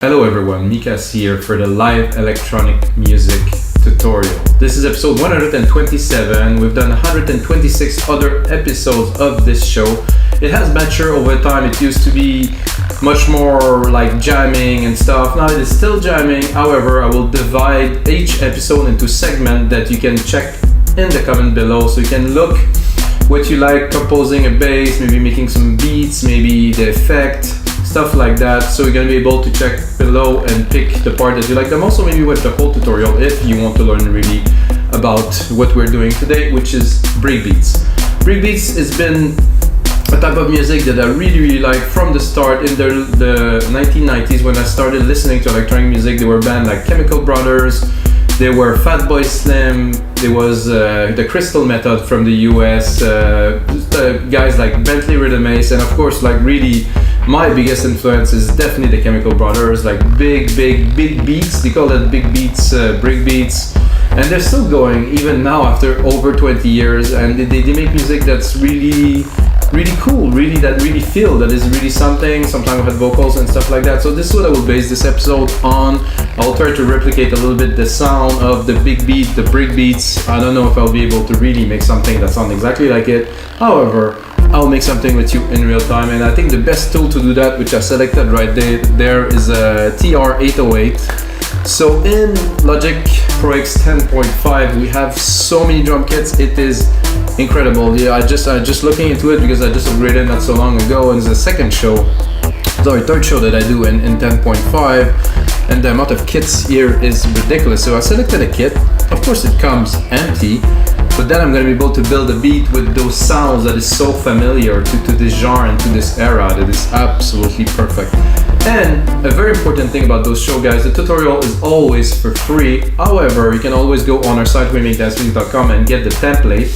Hello everyone, Mikas here for the live electronic music tutorial. This is episode 127. We've done 126 other episodes of this show. It has matured over time. It used to be much more like jamming and stuff. Now it is still jamming. However, I will divide each episode into segments that you can check in the comment below, so you can look what you like, composing a bass, maybe making some beats, maybe the effect, stuff like that. So you're gonna be able to check below and pick the part that you like. I'm also maybe watch the whole tutorial if you want to learn really about what we're doing today, which is breakbeats. Breakbeats has been a type of music that I really like from the start. In the 1990s, when I started listening to electronic music, there were bands like Chemical Brothers, there were Fatboy Slim, there was the Crystal Method from the US, guys like Bentley Rhythm Ace, and of course, like really my biggest influence is definitely the Chemical Brothers, like big beats. They call it big beats, breakbeats, and they're still going even now after over 20 years, and they make music that's really cool, that really feel that is really something. Sometimes with vocals and stuff like that. So this is what I will base this episode on. I'll try to replicate a little bit the sound of the big beat, the breakbeats. I don't know if I'll be able to really make something that sounds exactly like it. However, I'll make something with you in real time, and I think the best tool to do that, which I selected right there is a TR-808. So in Logic Pro X 10.5 we have so many drum kits. It is incredible. Yeah, I just looking into it because I just upgraded not so long ago, and it's the third show that I do in 10.5, and the amount of kits here is ridiculous. So I selected a kit. Of course it comes empty, but then I'm going to be able to build a beat with those sounds that is so familiar to this genre and to this era that is absolutely perfect. And a very important thing about those show guys, the tutorial is always for free. However, you can always go on our site wemakedancemusic.com and get the template,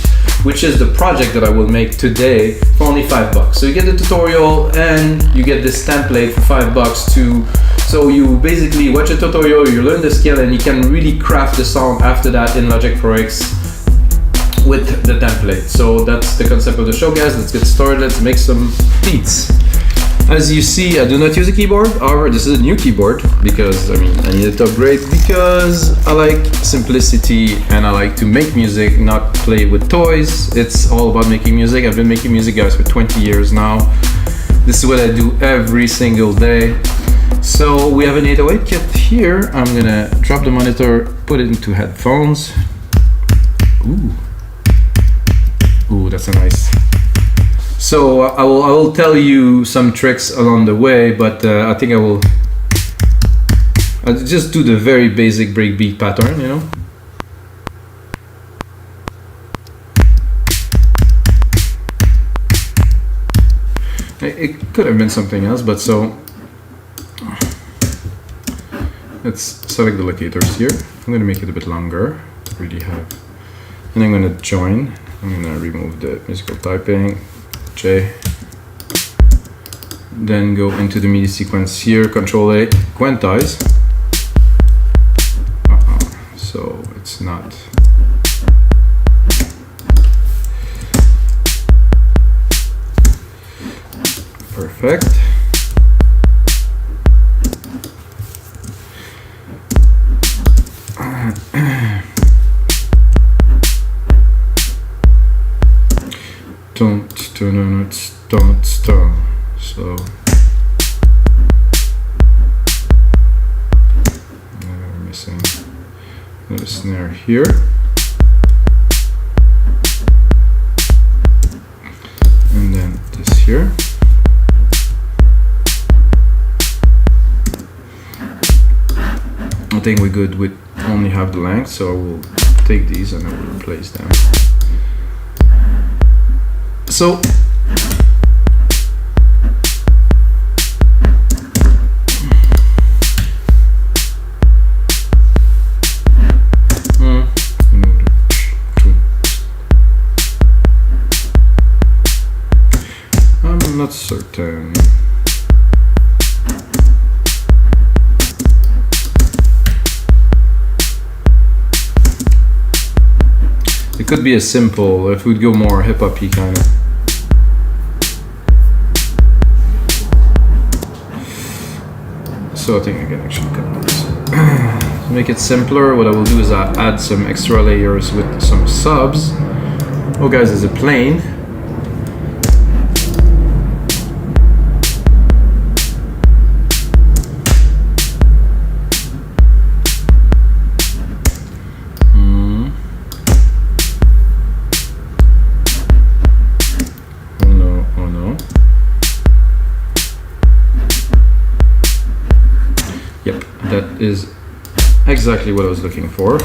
which is the project that I will make today, for only $5. So you get the tutorial and you get this template for $5 too. So you basically watch a tutorial, you learn the skill, and you can really craft the sound after that in Logic Pro X with the template. So that's the concept of the show guys. Let's get started, let's make some beats. As you see, I do not use a keyboard. However, this is a new keyboard because I needed to upgrade because I like simplicity and I like to make music, not play with toys. It's all about making music. I've been making music guys for 20 years now. This is what I do every single day. So we have an 808 kit here. I'm gonna drop the monitor, put it into headphones. Ooh, that's a nice. So I will tell you some tricks along the way, but I think I'll just do the very basic breakbeat pattern, you know. It could have been something else, but so let's select the locators here. I'm going to make it a bit longer to really have, and I'm going to join. I'm going to remove the musical typing. J, then go into the MIDI sequence here, Control A, quantize. So it's not. Perfect. Don't stop. So we're missing another snare here, and then this here. I think we're good with only half the length, so I will take these and I will replace them. So I'm not certain. It could be as simple if we'd go more hip-hop-y kind of. So I think I can actually cut this. To make it simpler, what I will do is I add some extra layers with some subs. Oh guys, there's a plane. That is exactly what I was looking for.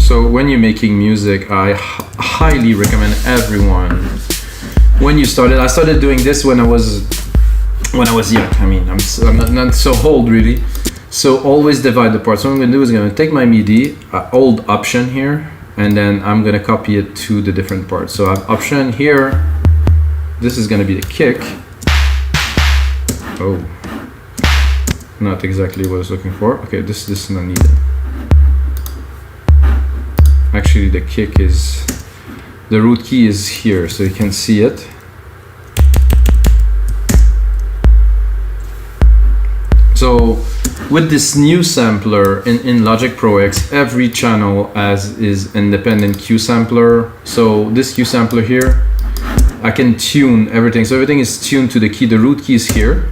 So when you're making music, I highly recommend everyone, when you started, I started doing this when I was young. I mean, I'm not so old really. So always divide the parts. So what I'm gonna do is I'm gonna take my MIDI, old option here, and then I'm gonna copy it to the different parts. So I have option here. This is gonna be the kick. Oh, not exactly what I was looking for. Okay, this is not needed. Actually, the kick is, the root key is here, so you can see it. So with this new sampler in Logic Pro X, every channel is independent Q sampler. So this Q sampler here, I can tune everything. So everything is tuned to the key. The root key is here.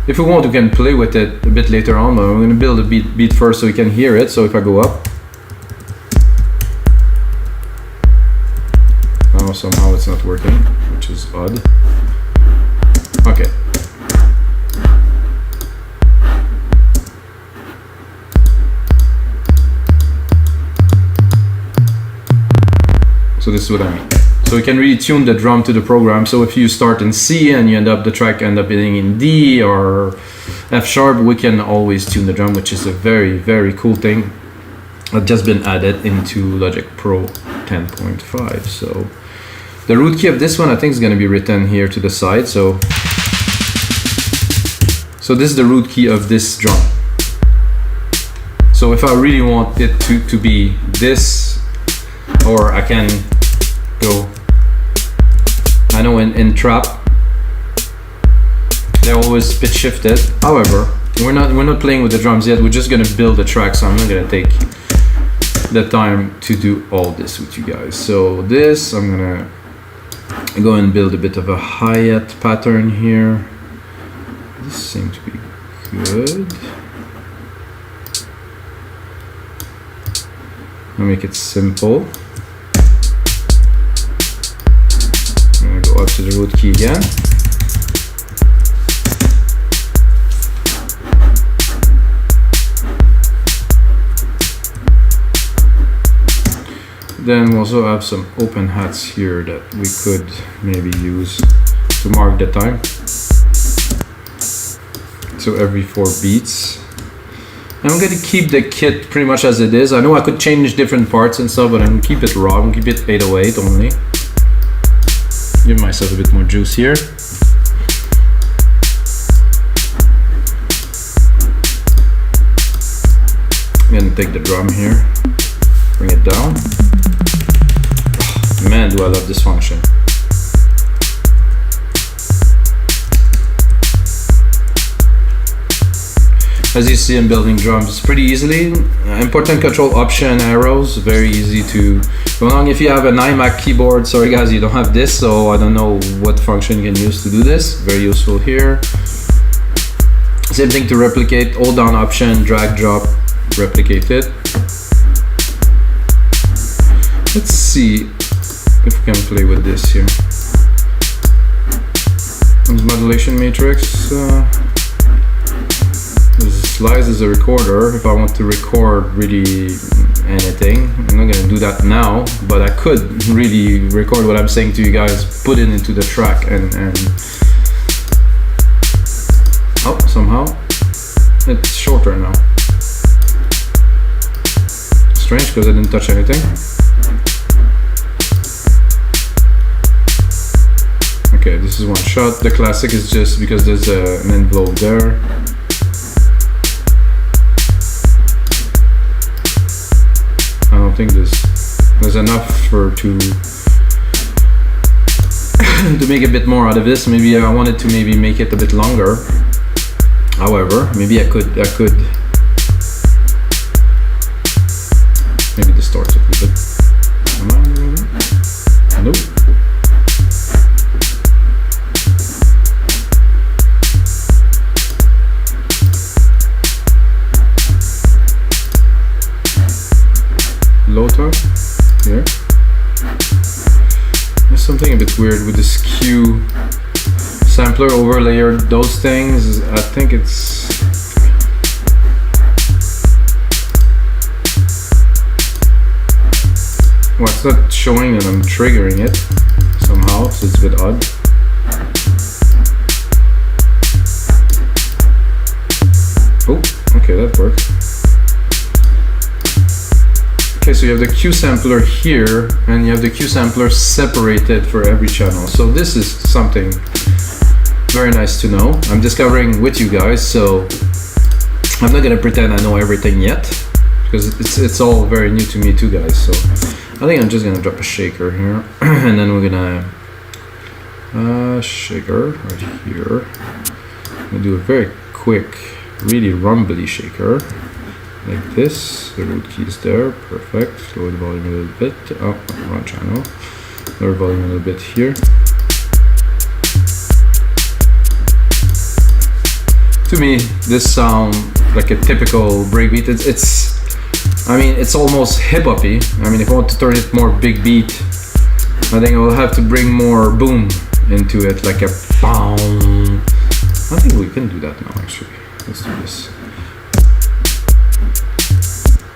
If we want, we can play with it a bit later on, but I'm going to build a beat first so you can hear it. So if I go up, now somehow it's not working, which is odd. Okay. So this is what I mean. So you can really tune the drum to the program. So if you start in C and the track end up being in D or F sharp, we can always tune the drum, which is a very, very cool thing. That's just been added into Logic Pro 10.5. So the root key of this one, I think, is going to be written here to the side. So this is the root key of this drum. So if I really want it to be this, or I can go, I know in trap they're always pitch shifted. However, we're not playing with the drums yet. We're just gonna build a track, so I'm not gonna take the time to do all this with you guys. So this, I'm gonna go and build a bit of a hi-hat pattern here. This seems to be good. I'll make it simple. I'm gonna go up to the root key again. Then we also have some open hats here that we could maybe use to mark the time. So every 4 beats. And I'm gonna keep the kit pretty much as it is. I know I could change different parts and stuff, but I'm gonna keep it raw. I'm gonna keep it 808 only. Give myself a bit more juice here. I'm gonna take the drum here, bring it down. Oh, man, do I love this function. As you see, I'm building drums pretty easily. Important control option arrows, very easy to go along. If you have an iMac keyboard, sorry guys, you don't have this, so I don't know what function you can use to do this. Very useful here. Same thing to replicate, hold down option, drag, drop, replicate it. Let's see if we can play with this here. Modulation matrix. Slides as a recorder. If I want to record really anything, I'm not gonna do that now, but I could really record what I'm saying to you guys, put it into the track, and oh, somehow it's shorter now. Strange, because I didn't touch anything. Okay, this is one shot. The classic is just because there's an envelope there. I don't think there's enough to to make a bit more out of this. Maybe I wanted to maybe make it a bit longer. However, maybe I could maybe distort it a little bit. Come on. Nope. Low tone here. There's something a bit weird with this Q sampler overlayer. Those things, I think it's well, it's not showing that I'm triggering it somehow, so it's a bit odd. Oh, okay, that works. Okay, so you have the Q sampler here, and you have the Q sampler separated for every channel. So this is something very nice to know. I'm discovering with you guys, so I'm not gonna pretend I know everything yet, because it's all very new to me too, guys. So I think I'm just gonna drop a shaker here, and then we're gonna shaker right here. I'm gonna do a very quick, really rumbly shaker. Like this, the root key is there, perfect. Lower the volume a little bit. Oh, wrong channel. Lower volume a little bit here. To me, this sounds like a typical breakbeat. I mean, it's almost hip-hoppy. I mean, if I want to turn it more big beat, I think I will have to bring more boom into it, like a boom. I think we can do that now, actually. Let's do this.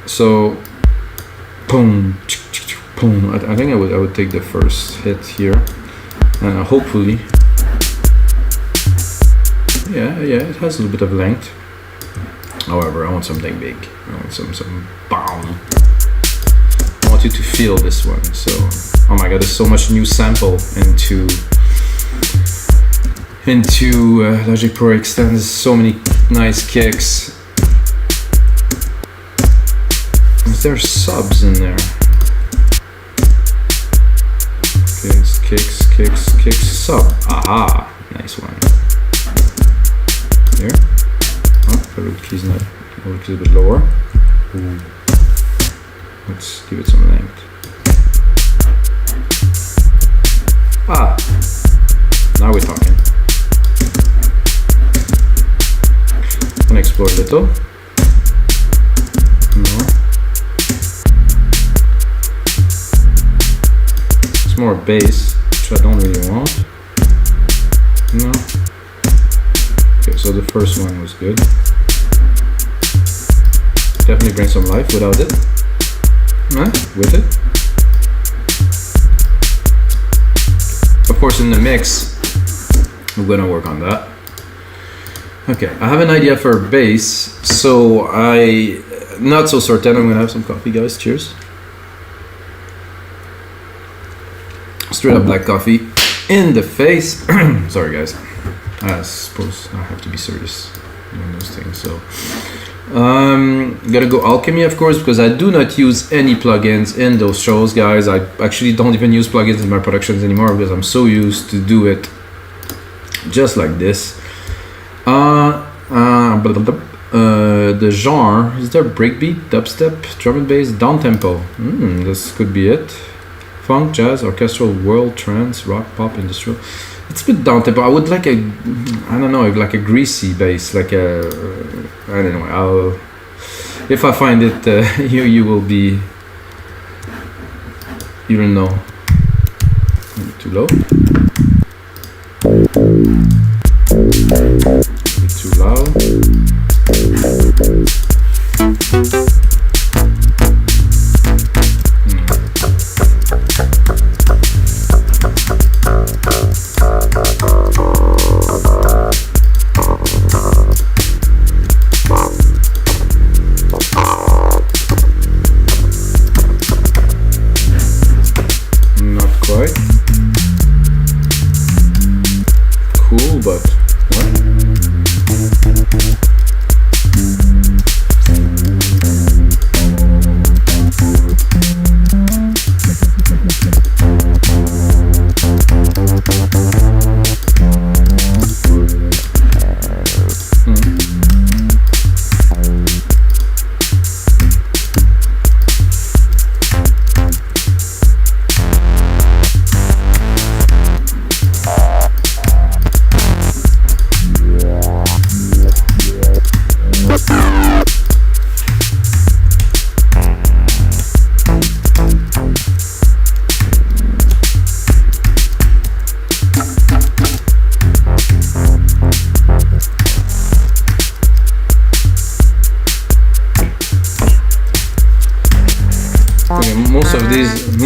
So, boom, boom. I think I would take the first hit here, and hopefully, yeah, it has a little bit of length. However, I want something big. I want some boom. I want you to feel this one. So, oh my God, there's so much new sample into Logic Pro Extends. So many nice kicks. There's subs in there. Kicks, sub. Aha, nice one. Here. Oh, the root key's not. The root key's a bit lower. Ooh. Let's give it some length. Ah, now we're talking. I'm gonna explore a little. No. More bass, which I don't really want. No. Okay, so the first one was good. Definitely bring some life without it. With it. Of course, in the mix, we're gonna work on that. Okay, I have an idea for bass, so not so certain. I'm gonna have some coffee, guys. Cheers. Straight up black coffee in the face. Sorry, guys. I suppose I have to be serious doing those things. So, gotta go Alchemy, of course, because I do not use any plugins in those shows, guys. I actually don't even use plugins in my productions anymore because I'm so used to do it just like this. The genre is there breakbeat, dubstep, drum and bass, down tempo. This could be it. Funk, jazz, orchestral, world, trance, rock, pop, industrial. It's a bit down tempo. I would like like a greasy bass, like a, I don't know. If I find it, you will be, you don't know. Too low. Too loud.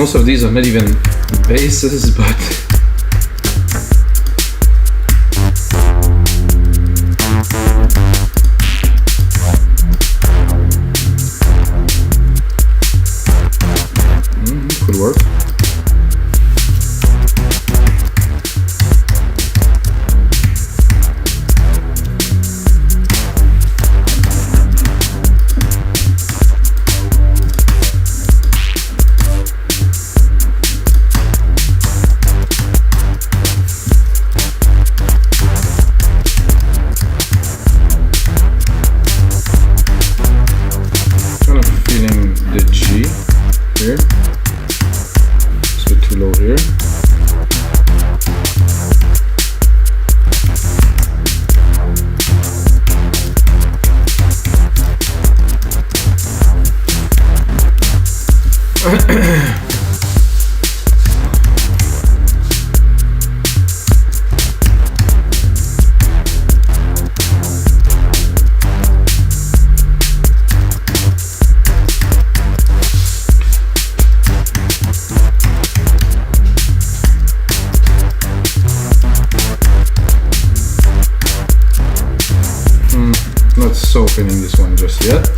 most of these are not even basses, but could work. Not opening this one just yet.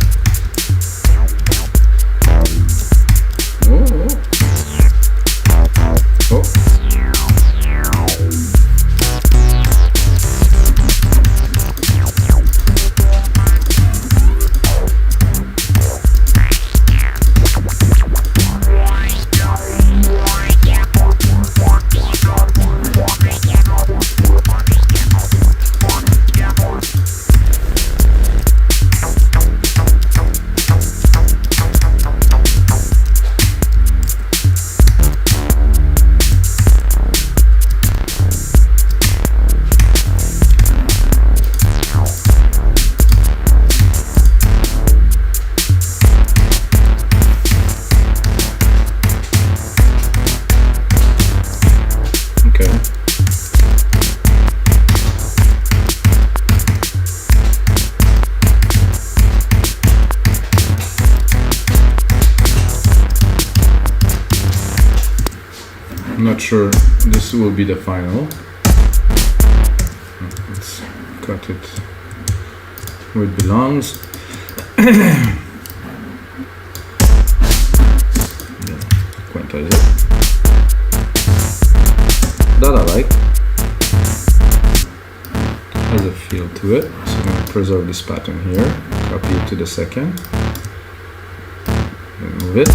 I'm not sure this will be the final. Let's cut it where it belongs. Quantize it. That I like. Has a feel to it. So I'm going to preserve this pattern here. Copy it to the second. Move it.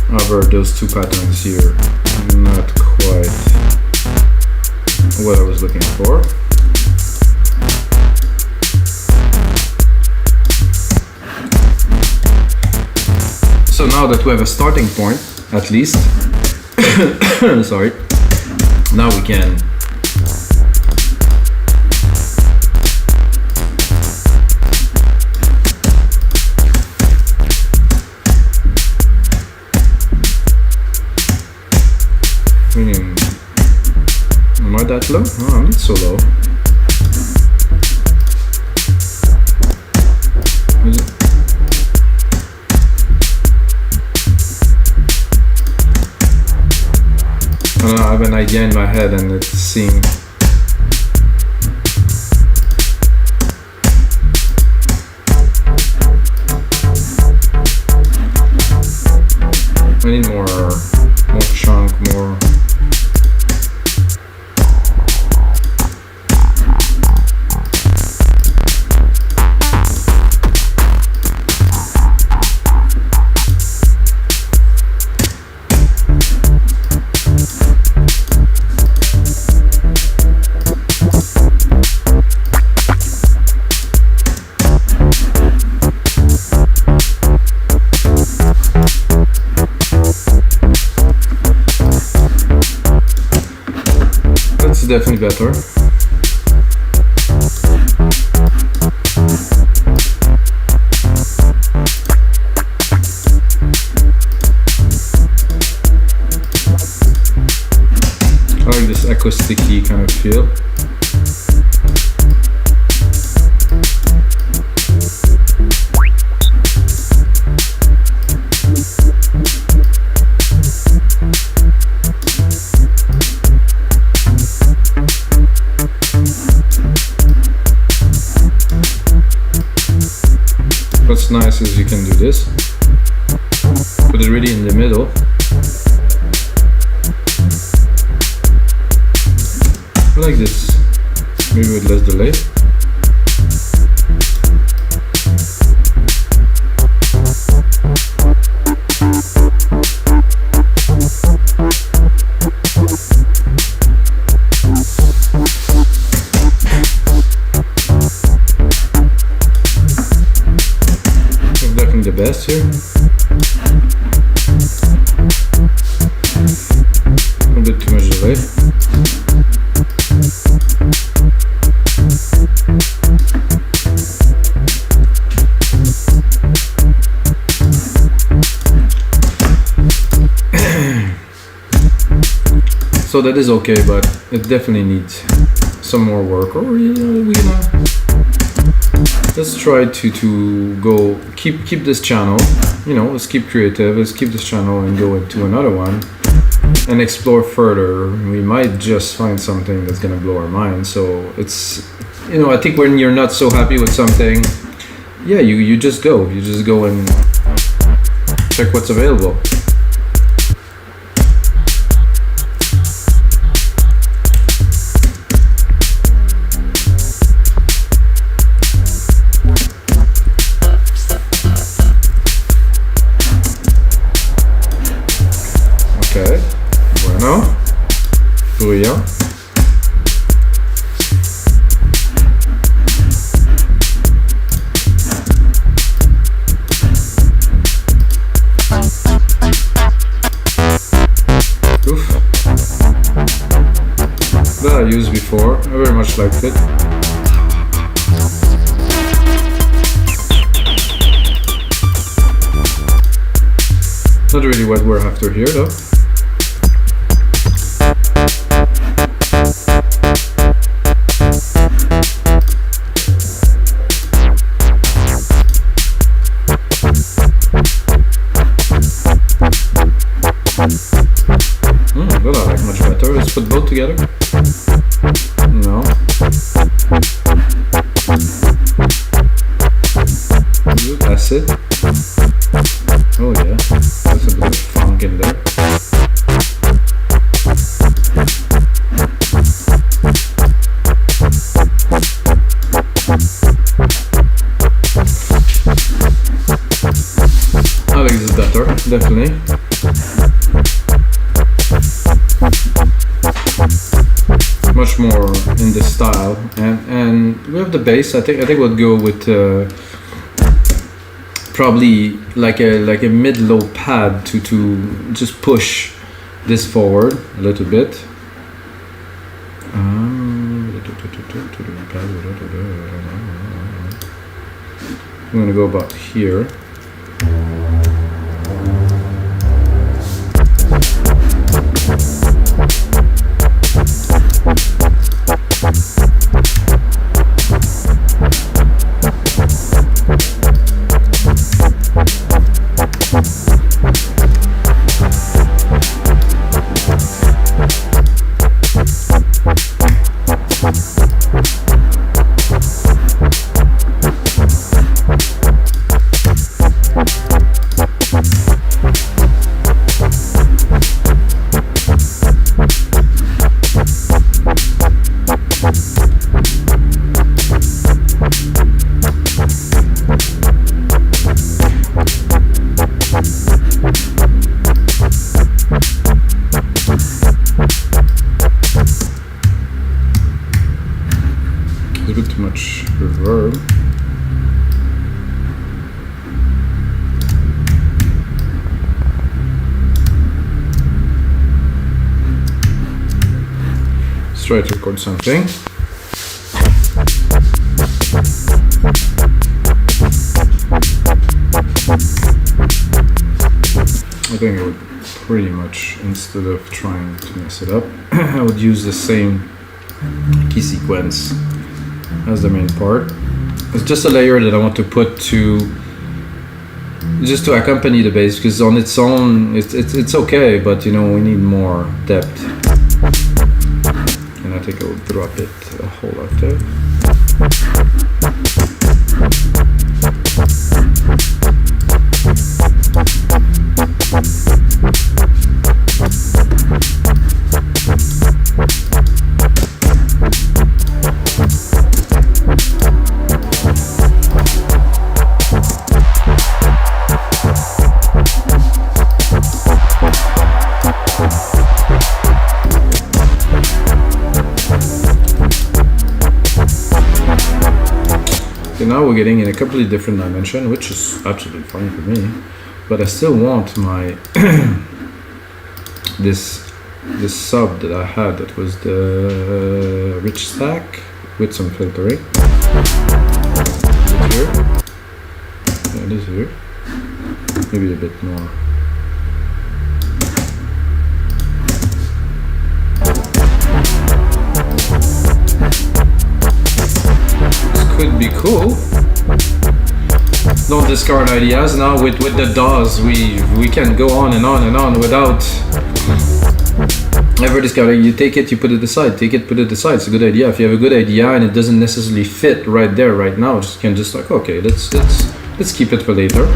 However, those two patterns here are not quite what I was looking for. So now that we have a starting point, at least, sorry, now we can am I that low? Oh, I'm not so low. Is it? I don't know, I have an idea in my head and it seems I need more chunk, more. Definitely better. I like this acoustic-y kind of feel. can do this. Put it really in the middle. Like this. Maybe with less delay. The best here. A bit too much delay. So that is okay, but it definitely needs some more work. Or let's try to go keep this channel, let's keep creative, let's keep this channel and go into another one and explore further. We might just find something that's gonna blow our mind. So it's, I think when you're not so happy with something, yeah, you just go and check what's available. Okay, bueno, brilliant. Oof. That I used before, I very much liked it. Not really what we're after here though. That I like much better. Let's put both together. No. Good. That's it. Oh yeah, that's a bit of funk in there. I like this better, definitely. Much more in this style, and we have the bass. I think we'll go with probably like a mid-low pad to just push this forward a little bit. I'm gonna go about here. A bit too much reverb. Let's try to record something. I think I would pretty much, instead of trying to mess it up, I would use the same key sequence as the main part. It's just a layer that I want to put just to accompany the bass, because on its own it's okay, but we need more depth. And I think I will drop it a whole octave. now we're getting in a completely different dimension, which is absolutely fine for me. But I still want my this sub that I had, that was the rich stack with some filtering. Is it here? Yeah, it is here. Maybe a bit more. This could be cool. Don't discard ideas. Now with the DAWs, we can go on and on and on without ever discarding. You take it, you put it aside. Take it, put it aside. It's a good idea. If you have a good idea and it doesn't necessarily fit right there, right now, you can just like, okay, let's keep it for later.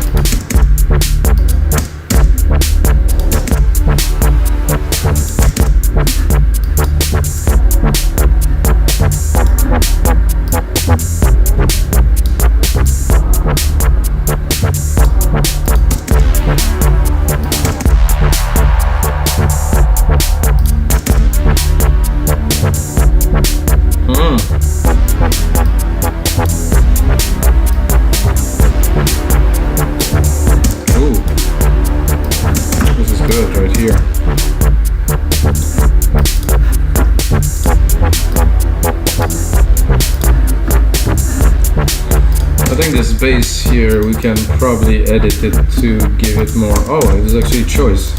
Bass here, we can probably edit it to give it more. Oh, it was actually a choice.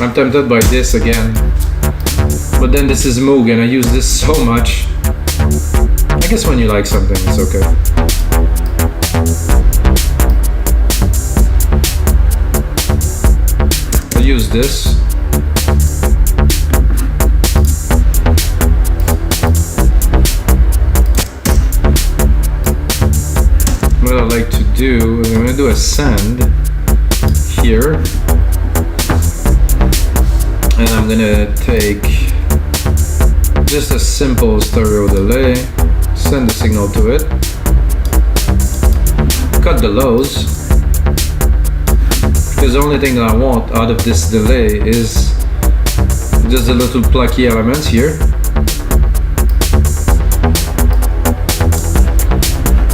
I'm tempted by this again, but then this is Moog and I use this so much. I guess when you like something, it's okay. I'll use this. What I like to do, I'm going to do a send here. And I'm gonna take just a simple stereo delay, send the signal to it, cut the lows, because the only thing that I want out of this delay is just the little plucky elements here.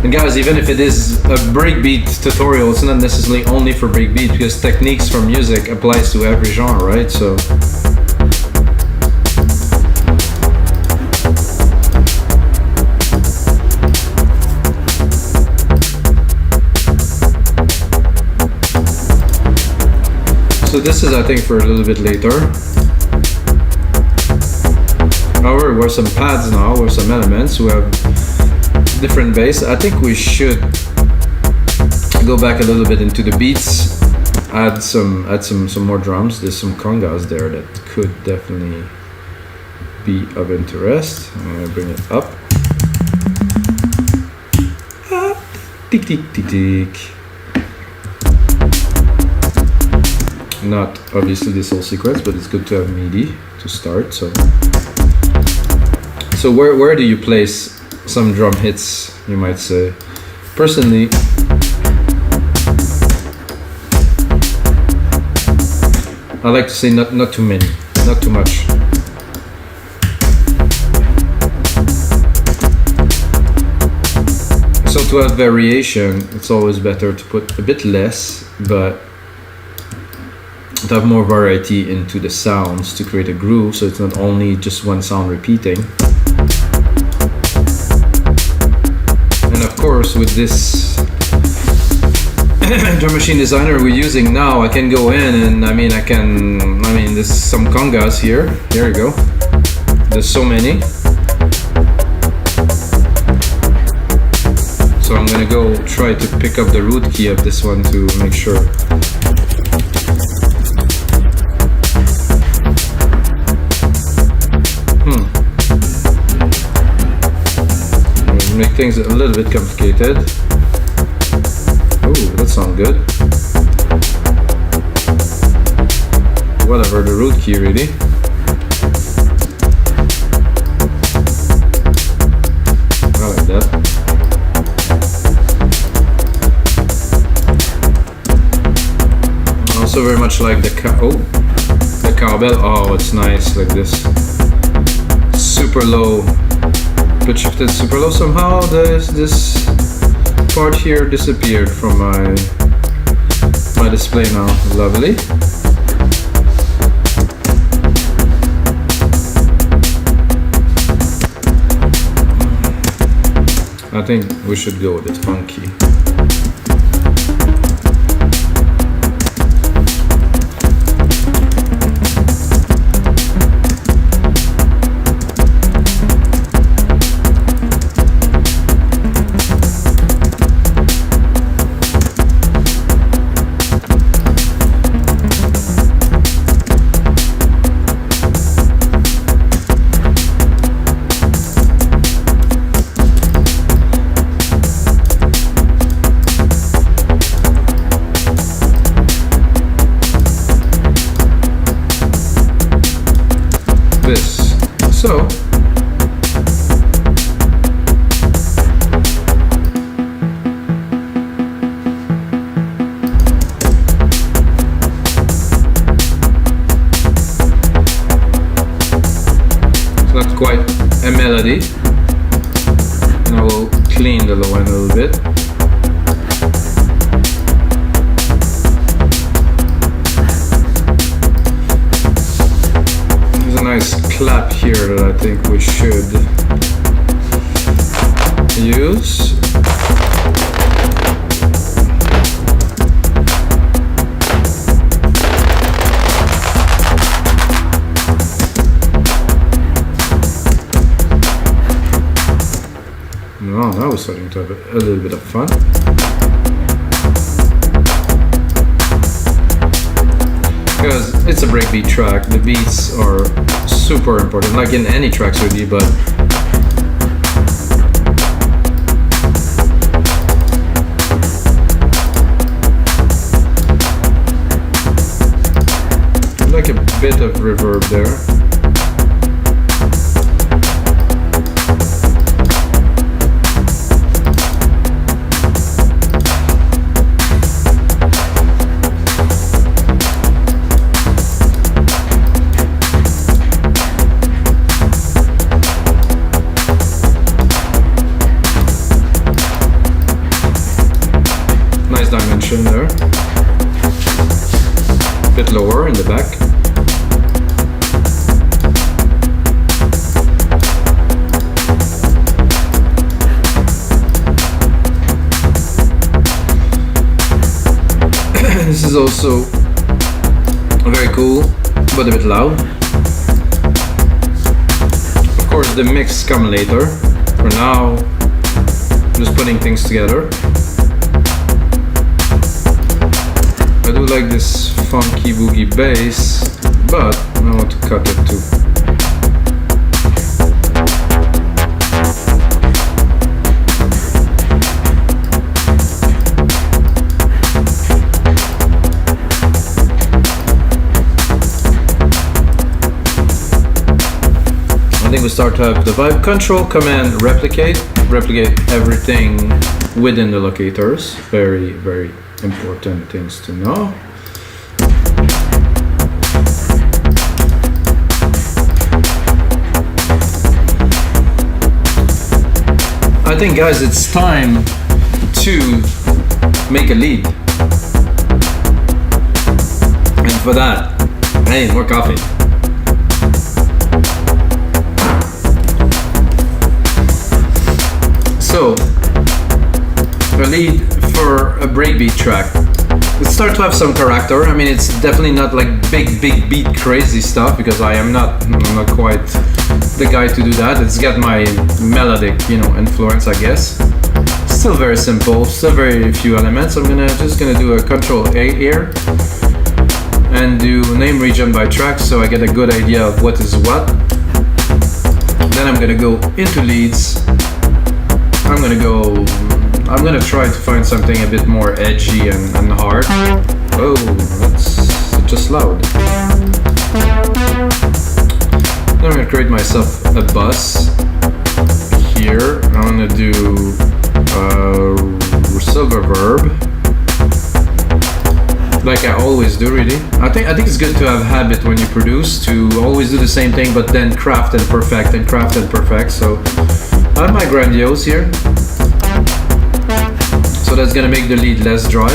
And guys, even if it is a breakbeat tutorial, it's not necessarily only for breakbeat, because techniques for music applies to every genre, right? So this is, I think, for a little bit later. However, we're some pads now, or some elements who have different bass. I think we should go back a little bit into the beats, add some more drums. There's some congas there that could definitely be of interest. I'm gonna bring it up. Tick tick tick tick. Not obviously this whole sequence, but it's good to have MIDI to start. So where do you place some drum hits, you might say? Personally, I like to say not too many, not too much. So to have variation, it's always better to put a bit less, but to have more variety into the sounds to create a groove, so it's not only just one sound repeating. And of course, with this drum machine designer we're using now, I can go in and there's some congas here. There you go. There's so many. So I'm gonna go try to pick up the root key of this one to make sure. things a little bit complicated. Oh, that sounds good. Whatever, the root key really. I like that. I also very much like the cowbell. Oh, it's nice like this. Super low, pitch shifted super low. Somehow this part here disappeared from my display now. Lovely. I think we should go with it funky. So not quite a melody, and I will clean the low end a little bit. Nice clap here that I think we should use. Oh, now we're starting to have a little bit of fun. Because it's a breakbeat track, the beats are super important, like in any tracks really, but like a bit of reverb there. Dimension there, a bit lower in the back. This is also very cool, but a bit loud. Of course, the mix comes later. For now, I'm just putting things together. I do like this funky boogie bass, but I want to cut it too. I think we start to have the vibe. Control, Command, replicate everything within the locators. Very, very important things to know. I think, guys, it's time to make a lead. And for that, hey, more coffee. So, a lead for a breakbeat track. It starts to have some character. I mean, it's definitely not like big beat crazy stuff, because I'm not quite the guy to do that. It's got my melodic, influence, I guess. Still very simple, still very few elements. I'm just gonna do a Control A here and do name region by track, so I get a good idea of what is what. Then I'm gonna go into leads I'm gonna try to find something a bit more edgy and hard. Oh, that's just loud. Then I'm gonna create myself a bus here. I'm gonna do silver verb, like I always do. Really, I think it's good to have a habit when you produce to always do the same thing, but then craft and perfect and craft and perfect. So I have my grandiose here. So that's gonna make the lead less dry.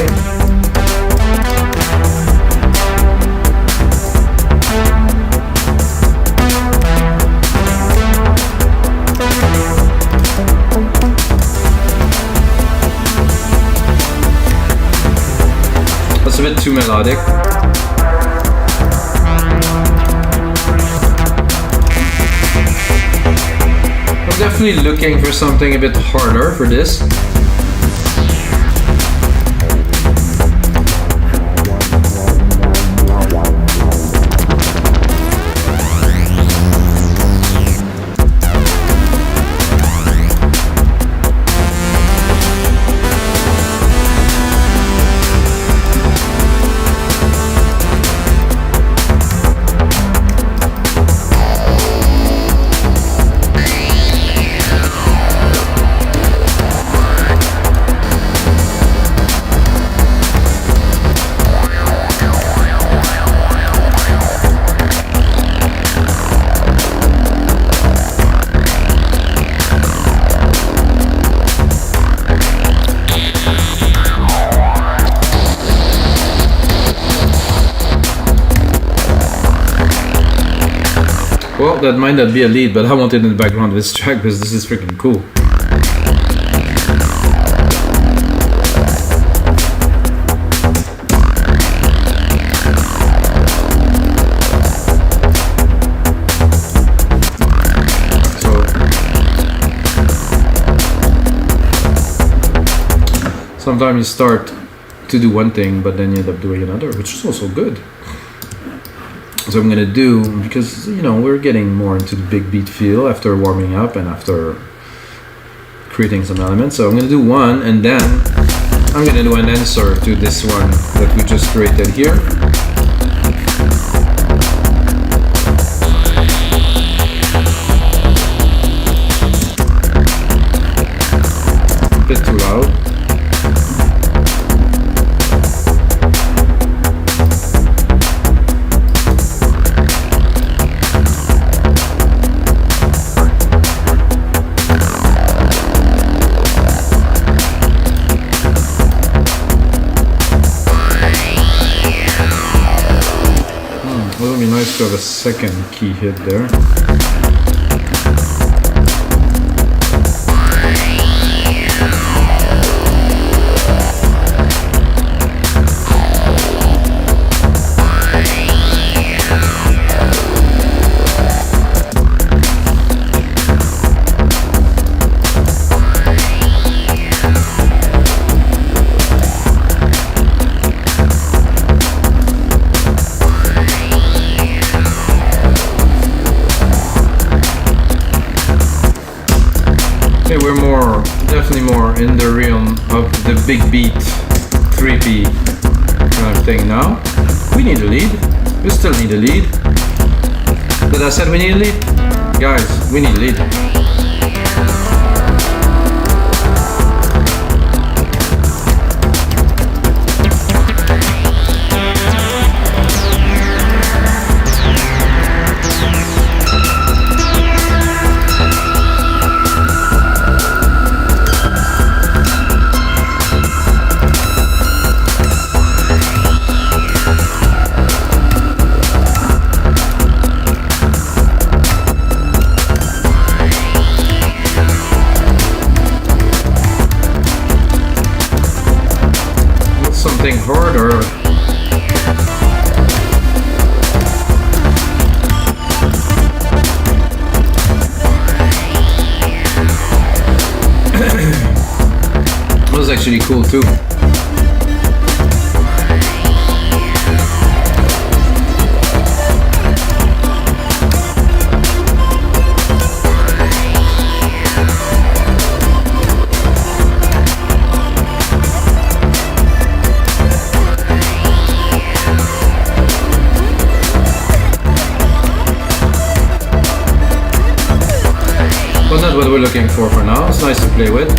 That's a bit too melodic. I'm definitely looking for something a bit harder for this. Well, that might not be a lead, but I want it in the background of this track because this is freaking cool. So sometimes you start to do one thing, but then you end up doing another, which is also good. So I'm gonna do, because we're getting more into the big beat feel after warming up and after creating some elements. So I'm gonna do one, and then I'm gonna do an answer to this one that we just created here. A bit too loud. It would be nice to have a second key hit there. We're definitely more in the realm of the big beat 3p kind of thing now. We need a lead. We still need a lead. Did I said we need a lead? Guys, we need a lead. Something harder. That was actually cool too. was not what we're looking for now. It's nice to play with.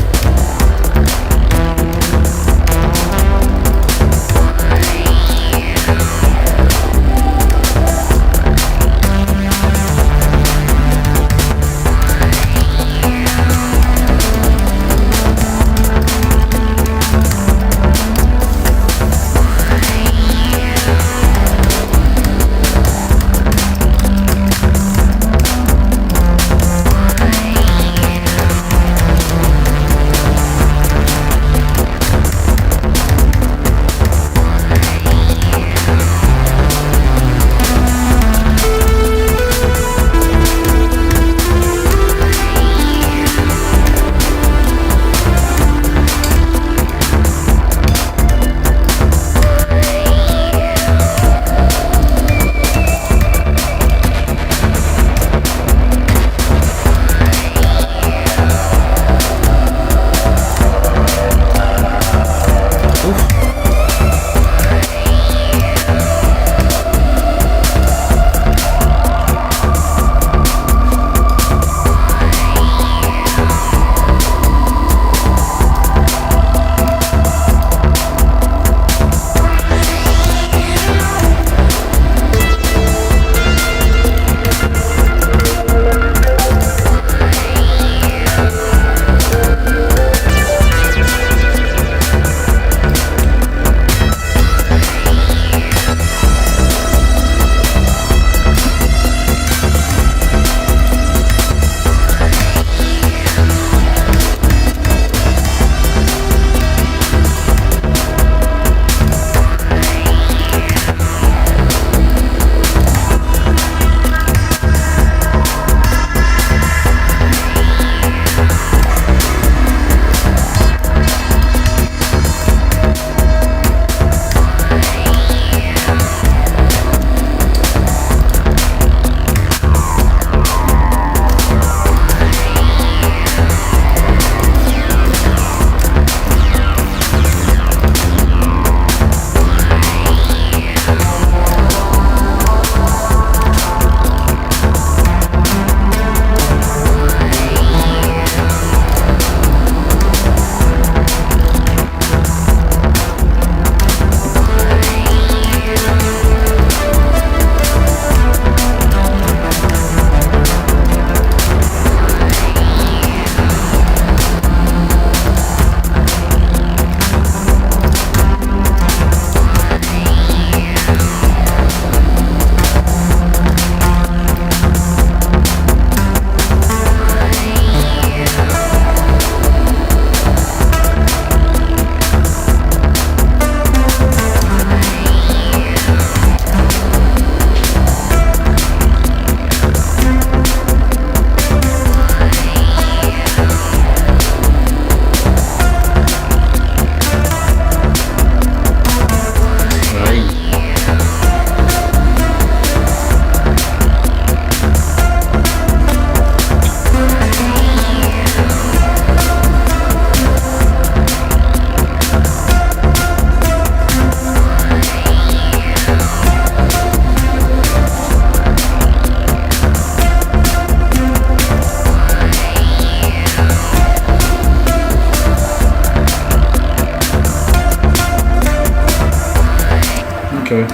Okay,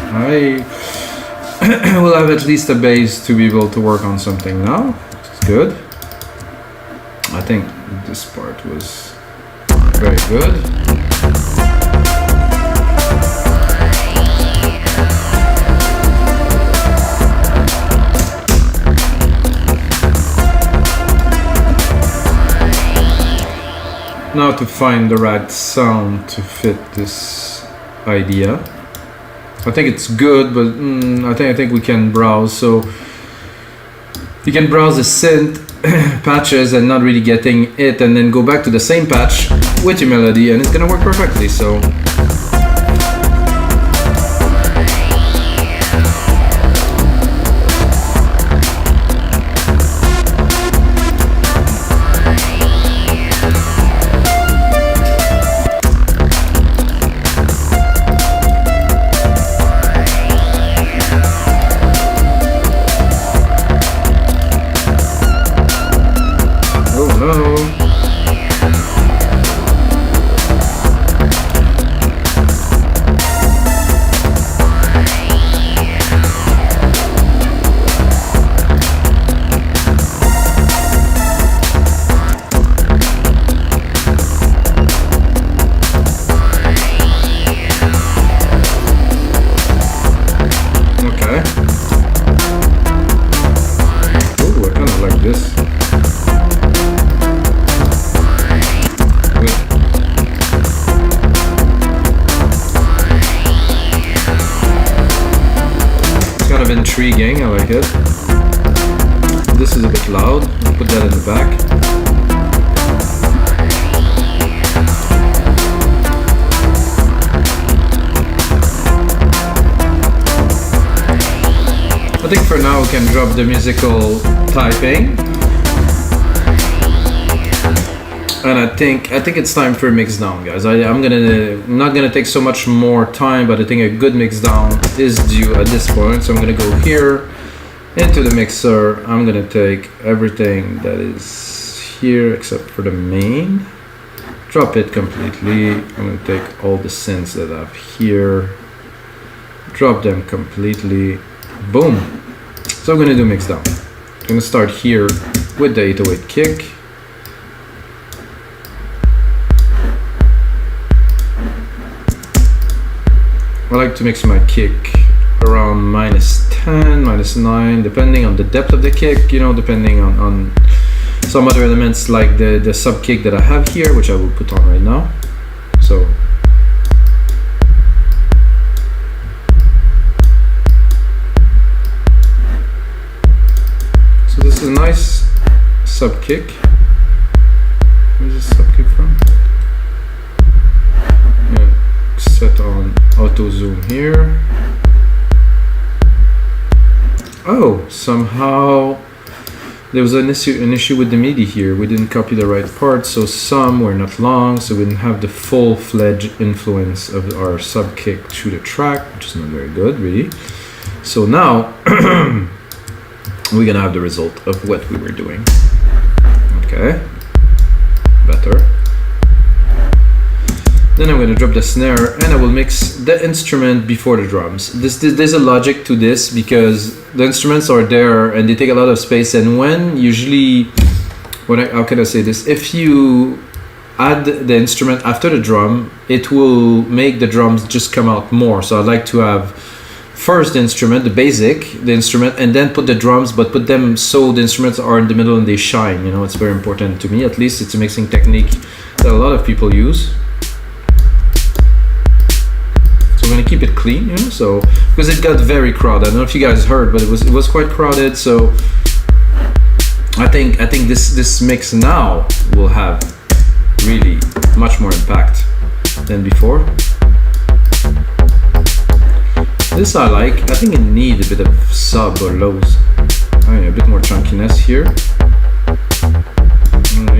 I will have at least a base to be able to work on something now. It's good. I think this part was very good. Now to find the right sound to fit this idea. I think it's good, but I think we can browse. So you can browse the synth patches and not really getting it, and then go back to the same patch with your melody, and it's gonna work perfectly. So. Okay. Ooh, I kind of like this. Good. It's kind of intriguing, I like it. This is a bit loud, I'll put that in the back. I think for now we can drop the musical typing. And I think it's time for a mix down, guys. I'm not gonna take so much more time, but I think a good mix down is due at this point. So I'm gonna go here into the mixer. I'm gonna take everything that is here except for the main. Drop it completely. I'm gonna take all the synths that I have here. Drop them completely. Boom. So I'm gonna do mix down. I'm gonna start here with the 808 kick. I like to mix my kick around -10, -9, depending on the depth of the kick, you know, depending on some other elements like the sub kick that I have here, which I will put on right now. So this is a nice sub kick. Where's the sub kick from? Yeah, set on auto zoom here. Oh, somehow there was an issue with the MIDI here. We didn't copy the right part, so some were not long, so we didn't have the full-fledged influence of our sub kick through the track, which is not very good, really. So now we're gonna have the result of what we were doing. Okay, better. Then I'm going to drop the snare and I will mix the instrument before the drums. There's a logic to this because the instruments are there and they take a lot of space, and how can I say this? If you add the instrument after the drum, it will make the drums just come out more. So I like to have first the instrument, the instrument, and then put the drums, but put them so the instruments are in the middle and they shine. You know, it's very important to me. At least it's a mixing technique that a lot of people use. I'm gonna keep it clean, you know, so because it got very crowded. I don't know if you guys heard, but it was quite crowded. So I think this mix now will have really much more impact than before. This I like. I think it needs a bit of sub or lows. I mean, a bit more chunkiness here,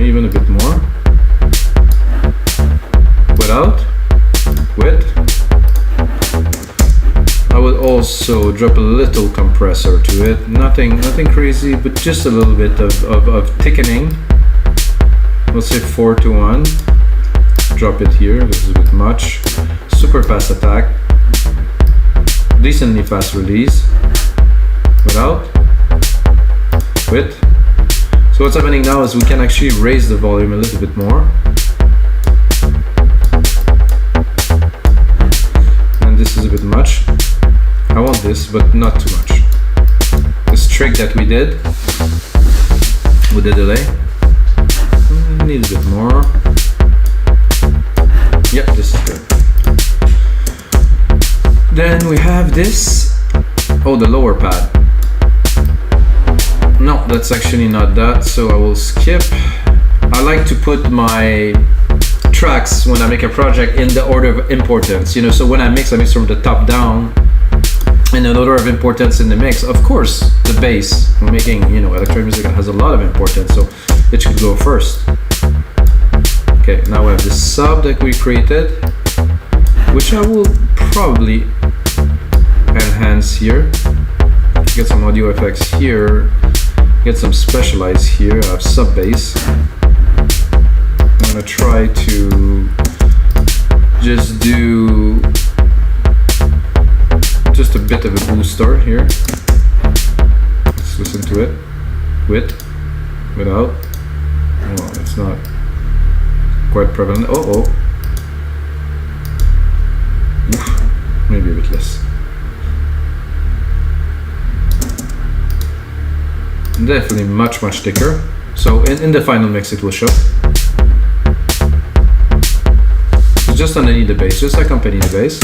even a bit more. With. I would also drop a little compressor to it. Nothing crazy, but just a little bit of thickening. Let's say 4:1. Drop it here. This is a bit much. Super fast attack. Decently fast release. With. So what's happening now is we can actually raise the volume a little bit more. And this is a bit much. I want this, but not too much. This trick that we did with the delay, needs a bit more. Yep, this is good. Then we have this. Oh, the lower pad. No, that's actually not that, so I will skip. I like to put my tracks when I make a project in the order of importance, you know, so when I mix from the top down. In an order of importance in the mix, of course, the bass. We're making, you know, electronic music that has a lot of importance, so it should go first. Okay, now we have the sub that we created, which I will probably enhance here. Get some audio effects here. Get some specialize here. I have sub bass. I'm gonna try to just do just a bit of a booster here. Let's listen to it. Without. Well, it's not quite prevalent. Oof. Maybe a bit less. definitely much thicker. So in the final mix it will show. So just underneath the bass, just accompany the bass.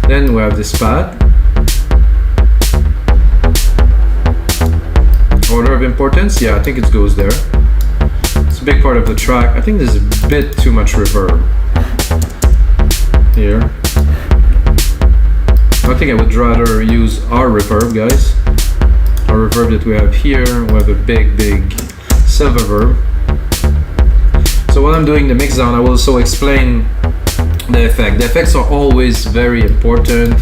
Then we have this pad. Order of importance, yeah, I think it goes there. It's a big part of the track. I think there's a bit too much reverb here. I think I would rather use our reverb, guys. Our reverb that we have here, we have a big silver verb. So while I'm doing the mixdown, I will also explain the effect. The effects are always very important.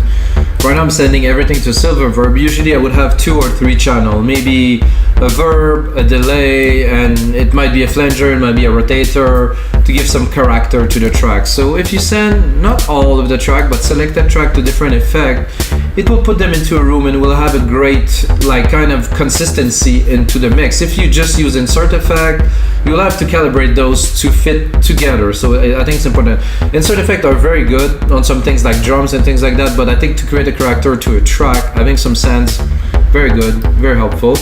Right now I'm sending everything to silver verb. Usually I would have 2 or 3 channels, maybe a verb, a delay, and it might be a flanger, it might be a rotator to give some character to the track. So if you send not all of the track but select that track to different effect, it will put them into a room and will have a great like kind of consistency into the mix. If you just use insert effect, you'll have to calibrate those to fit together. So I think it's important. Insert effects are very good on some things like drums and things like that, but I think to create a character to a track, having some sends, very good, very helpful.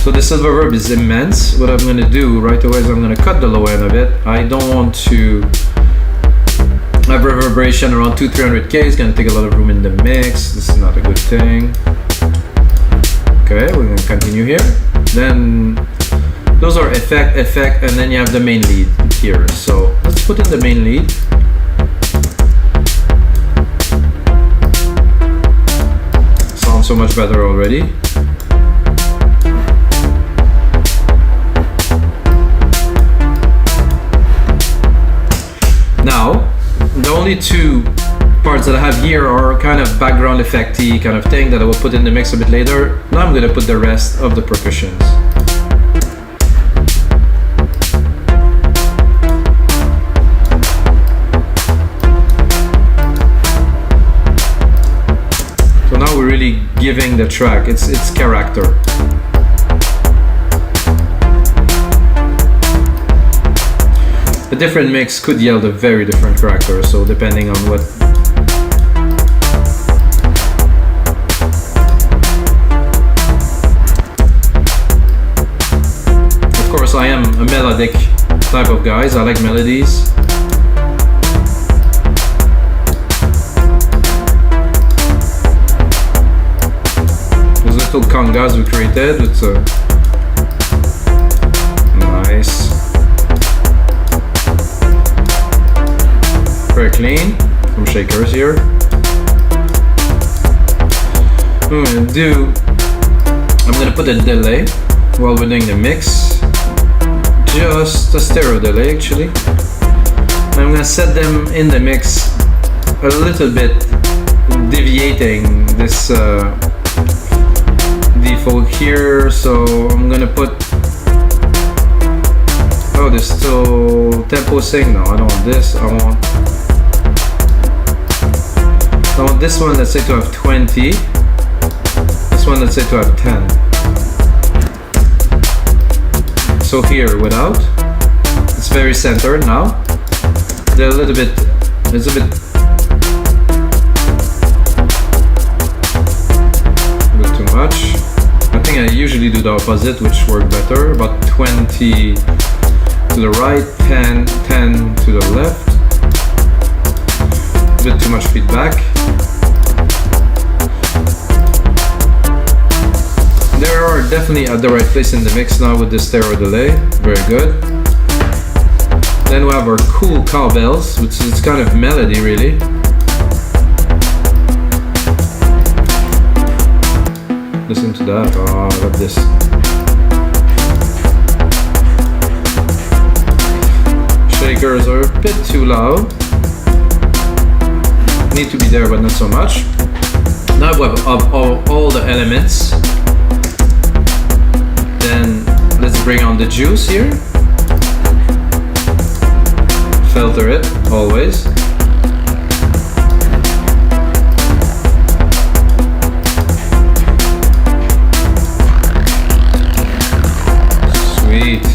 So the silver verb is immense. What I'm going to do right away is I'm going to cut the low end of it. I don't want to have reverberation around 200-300k. It's going to take a lot of room in the mix. This is not a good thing. Okay, we're going to continue here. Then those are effect, and then you have the main lead here. So let's put in the main lead. Sounds so much better already. Now, the only 2 parts that I have here are kind of background effecty kind of thing that I will put in the mix a bit later. Now I'm going to put the rest of the percussions. So now we're really giving the track its character. A different mix could yield a very different character, so depending on what. Of course, I am a melodic type of guys. I like melodies. Those little congas we created, it's a nice. Very clean, some shakers here. I'm gonna put a delay while we're doing the mix. Just a stereo delay actually. I'm gonna set them in the mix a little bit, deviating this default here. So I'm gonna put, oh, there's still tempo sync. No, I don't want this. I want this one, let's say to have 20. This one, let's say to have 10. So here without, it's very centered now. They're a little bit, it's a bit too much. I think I usually do the opposite, which work better. About 20 to the right, 10 to the left. A bit too much feedback. They are definitely at the right place in the mix now with the stereo delay. Very good. Then we have our cool cowbells, which is kind of melody really. Listen to that. Oh, I love this. Shakers are a bit too loud. Need to be there, but not so much. Now we have all the elements. Then let's bring on the juice here. Filter it, always. Sweet.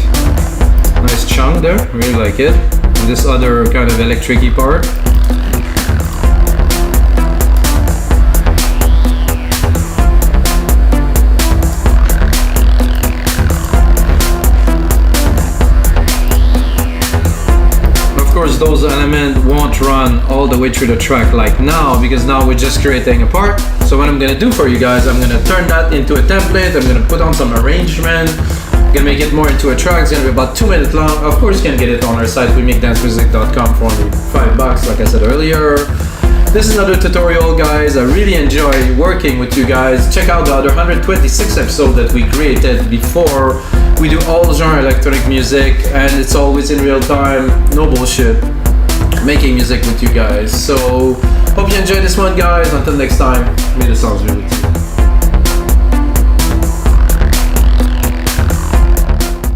Nice chunk there, really like it. And this other kind of electric-y part. course those elements won't run all the way through the track like now, because now we're just creating a part. So what I'm gonna do for you guys, I'm gonna turn that into a template. I'm gonna put on some arrangement, I'm gonna make it more into a track. It's gonna be about 2 minutes long. Of course you can get it on our site, wemakedancemusic.com, for only $5, like I said earlier. This is another tutorial, guys. I really enjoy working with you guys. Check out the other 126 episodes that we created before. We do all genre electronic music, and it's always in real time, no bullshit, making music with you guys. So hope you enjoyed this one, guys. Until next time, may the sounds be with you.